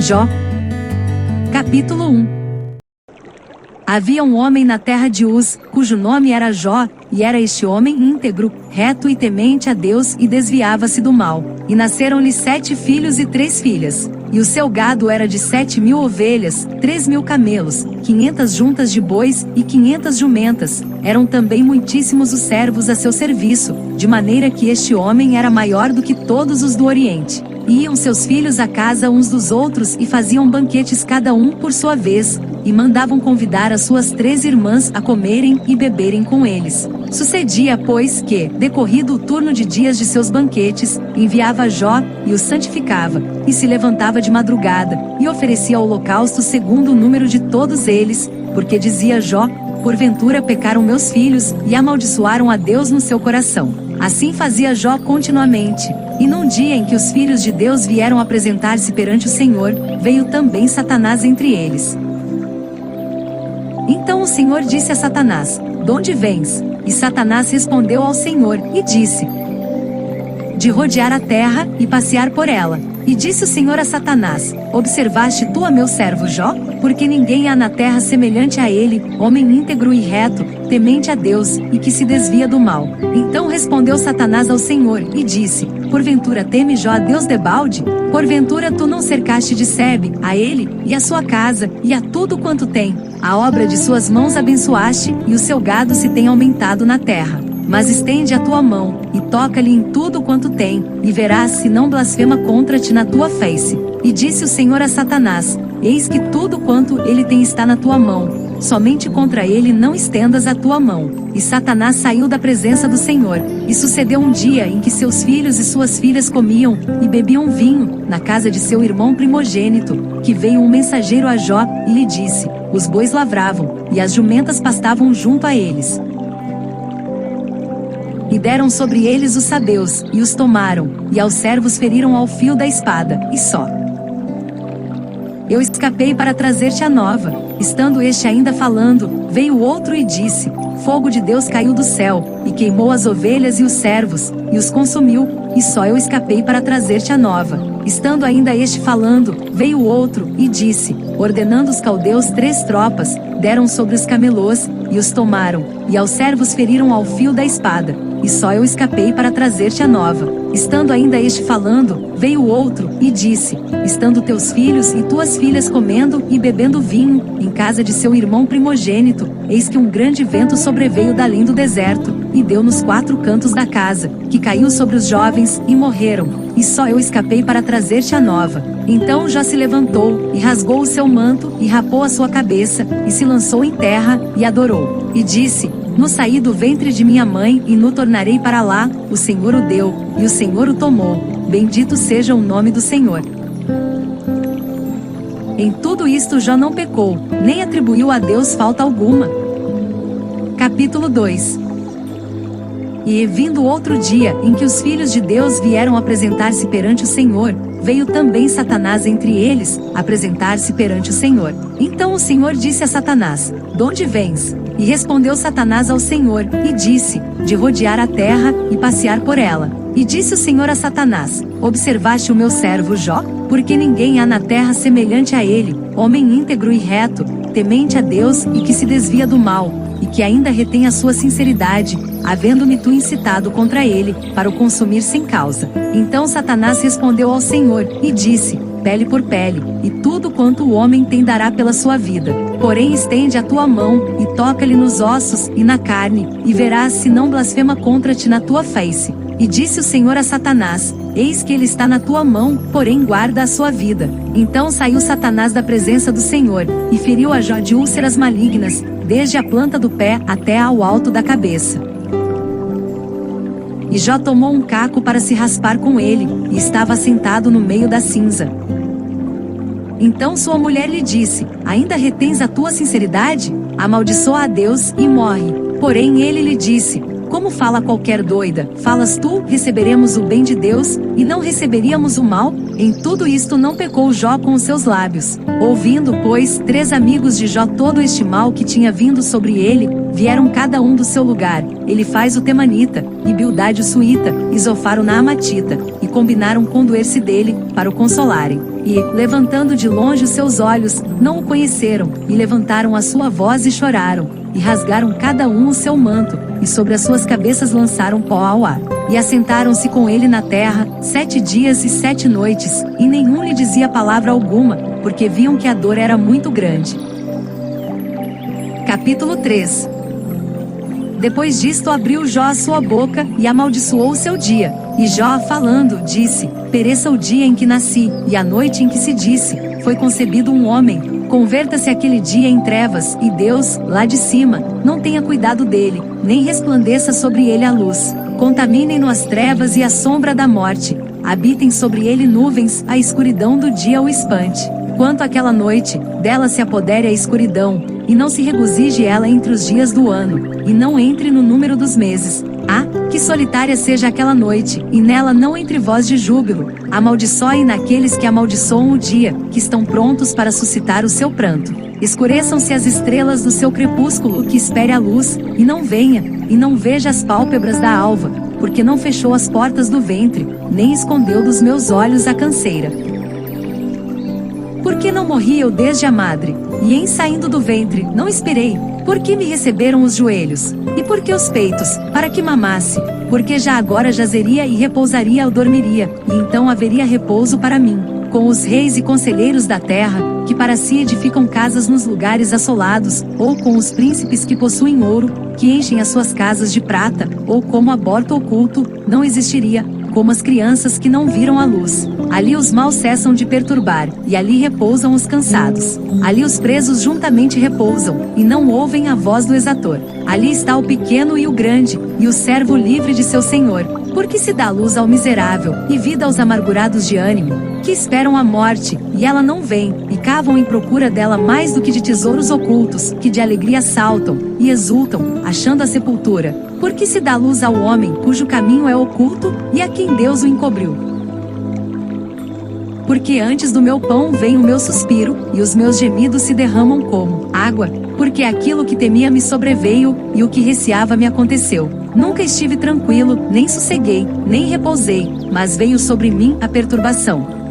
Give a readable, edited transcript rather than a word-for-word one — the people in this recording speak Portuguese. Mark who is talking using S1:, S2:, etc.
S1: Jó. Capítulo 1. Havia um homem na terra de Uz, cujo nome era Jó, e era este homem íntegro, reto e temente a Deus e desviava-se do mal. E nasceram-lhe 7 filhos e 3 filhas. E o seu gado era de 7.000 ovelhas, 3.000 camelos, 500 juntas de bois e 500 jumentas. Eram também muitíssimos os servos a seu serviço, de maneira que este homem era maior do que todos os do Oriente. E iam seus filhos à casa uns dos outros e faziam banquetes cada um por sua vez, e mandavam convidar as suas 3 irmãs a comerem e beberem com eles. Sucedia, pois, que, decorrido o turno de dias de seus banquetes, enviava Jó, e os santificava, e se levantava de madrugada, e oferecia holocausto segundo o número de todos eles, porque dizia Jó: porventura pecaram meus filhos, e amaldiçoaram a Deus no seu coração. Assim fazia Jó continuamente. E num dia em que os filhos de Deus vieram apresentar-se perante o Senhor, veio também Satanás entre eles. Então o Senhor disse a Satanás: donde vens? E Satanás respondeu ao Senhor, e disse: de rodear a terra, e passear por ela. E disse o Senhor a Satanás: observaste tu a meu servo Jó? Porque ninguém há na terra semelhante a ele, homem íntegro e reto, temente a Deus, e que se desvia do mal. Então respondeu Satanás ao Senhor, e disse: porventura teme Jó a Deus debalde? Porventura tu não cercaste de Sebe, a ele, e a sua casa, e a tudo quanto tem? A obra de suas mãos abençoaste, e o seu gado se tem aumentado na terra. Mas estende a tua mão, e toca-lhe em tudo quanto tem, e verás se não blasfema contra ti na tua face. E disse o Senhor a Satanás: eis que tudo quanto ele tem está na tua mão, somente contra ele não estendas a tua mão. E Satanás saiu da presença do Senhor. E sucedeu um dia em que seus filhos e suas filhas comiam, e bebiam vinho, na casa de seu irmão primogênito, que veio um mensageiro a Jó, e lhe disse: os bois lavravam, e as jumentas pastavam junto a eles. E deram sobre eles os sabeus, e os tomaram, e aos servos feriram ao fio da espada, e só eu escapei para trazer-te a nova. Estando este ainda falando, veio outro e disse: fogo de Deus caiu do céu, e queimou as ovelhas e os servos, e os consumiu, e só eu escapei para trazer-te a nova. Estando ainda este falando, veio outro, e disse: ordenando os caldeus 3 tropas, deram sobre os camelôs, e os tomaram, e aos servos feriram ao fio da espada, e só eu escapei para trazer-te a nova. Estando ainda este falando, veio outro, e disse: estando teus filhos e tuas filhas comendo e bebendo vinho, em casa de seu irmão primogênito, eis que um grande vento sobreveio dalém do deserto, e deu nos 4 cantos da casa, que caiu sobre os jovens, e morreram, e só eu escapei para trazer-te a nova. Então Jó se levantou, e rasgou o seu manto, e rapou a sua cabeça, e se lançou em terra, e adorou. E disse: no saí do ventre de minha mãe, e no tornarei para lá, o Senhor o deu, e o Senhor o tomou. Bendito seja o nome do Senhor. Em tudo isto Jó não pecou, nem atribuiu a Deus falta alguma. Capítulo 2. E vindo outro dia, em que os filhos de Deus vieram apresentar-se perante o Senhor, veio também Satanás entre eles, apresentar-se perante o Senhor. Então o Senhor disse a Satanás: donde vens? E respondeu Satanás ao Senhor, e disse: de rodear a terra, e passear por ela. E disse o Senhor a Satanás: observaste o meu servo Jó? Porque ninguém há na terra semelhante a ele, homem íntegro e reto, temente a Deus e que se desvia do mal, e que ainda retém a sua sinceridade, havendo-me tu incitado contra ele, para o consumir sem causa. Então Satanás respondeu ao Senhor, e disse: pele por pele, e tudo quanto o homem tem dará pela sua vida. Porém estende a tua mão, e toca-lhe nos ossos, e na carne, e verás se não blasfema contra ti na tua face. E disse o Senhor a Satanás: eis que ele está na tua mão, porém guarda a sua vida. Então saiu Satanás da presença do Senhor, e feriu a Jó de úlceras malignas, desde a planta do pé até ao alto da cabeça. E Jó tomou um caco para se raspar com ele, e estava sentado no meio da cinza. Então sua mulher lhe disse: ainda retens a tua sinceridade? Amaldiçoa a Deus, e morre. Porém ele lhe disse: como fala qualquer doida, falas tu, receberemos o bem de Deus, e não receberíamos o mal? Em tudo isto não pecou Jó com os seus lábios. Ouvindo, pois, 3 amigos de Jó todo este mal que tinha vindo sobre ele, vieram cada um do seu lugar, ele faz o temanita, e Bildade o suíta, e Zofar o naamatita, e combinaram condoer-se dele, para o consolarem. E, levantando de longe os seus olhos, não o conheceram, e levantaram a sua voz e choraram, e rasgaram cada um o seu manto, e sobre as suas cabeças lançaram pó ao ar. E assentaram-se com ele na terra, 7 dias e 7 noites, e nenhum lhe dizia palavra alguma, porque viam que a dor era muito grande. Capítulo 3. Depois disto abriu Jó a sua boca, e amaldiçoou o seu dia. E Jó, falando, disse: pereça o dia em que nasci, e a noite em que se disse, foi concebido um homem. Converta-se aquele dia em trevas, e Deus, lá de cima, não tenha cuidado dele, nem resplandeça sobre ele a luz. Contaminem-no as trevas e a sombra da morte. Habitem sobre ele nuvens, a escuridão do dia o espante. Quanto àquela noite, dela se apodere a escuridão, e não se regozije ela entre os dias do ano, e não entre no número dos meses. Ah, que solitária seja aquela noite, e nela não entre voz de júbilo. Amaldiçoem naqueles que amaldiçoam o dia, que estão prontos para suscitar o seu pranto. Escureçam-se as estrelas do seu crepúsculo, que espere a luz, e não venha, e não veja as pálpebras da alva, porque não fechou as portas do ventre, nem escondeu dos meus olhos a canseira. Por que não morri eu desde a madre, e em saindo do ventre, não esperei? Por que me receberam os joelhos? E por que os peitos, para que mamasse? Porque já agora jazeria e repousaria ou dormiria, e então haveria repouso para mim, com os reis e conselheiros da terra, que para si edificam casas nos lugares assolados, ou com os príncipes que possuem ouro, que enchem as suas casas de prata, ou como aborto oculto, não existiria, como as crianças que não viram a luz. Ali os maus cessam de perturbar, e ali repousam os cansados. Ali os presos juntamente repousam, e não ouvem a voz do exator. Ali está o pequeno e o grande, e o servo livre de seu senhor. Porque se dá luz ao miserável, e vida aos amargurados de ânimo, que esperam a morte, e ela não vem, e cavam em procura dela mais do que de tesouros ocultos, que de alegria saltam, e exultam, achando a sepultura. Porque se dá luz ao homem, cujo caminho é oculto, e a quem Deus o encobriu. Porque antes do meu pão vem o meu suspiro, e os meus gemidos se derramam como água, porque aquilo que temia me sobreveio, e o que receava me aconteceu. Nunca estive tranquilo, nem sosseguei, nem repousei, mas veio sobre mim a perturbação.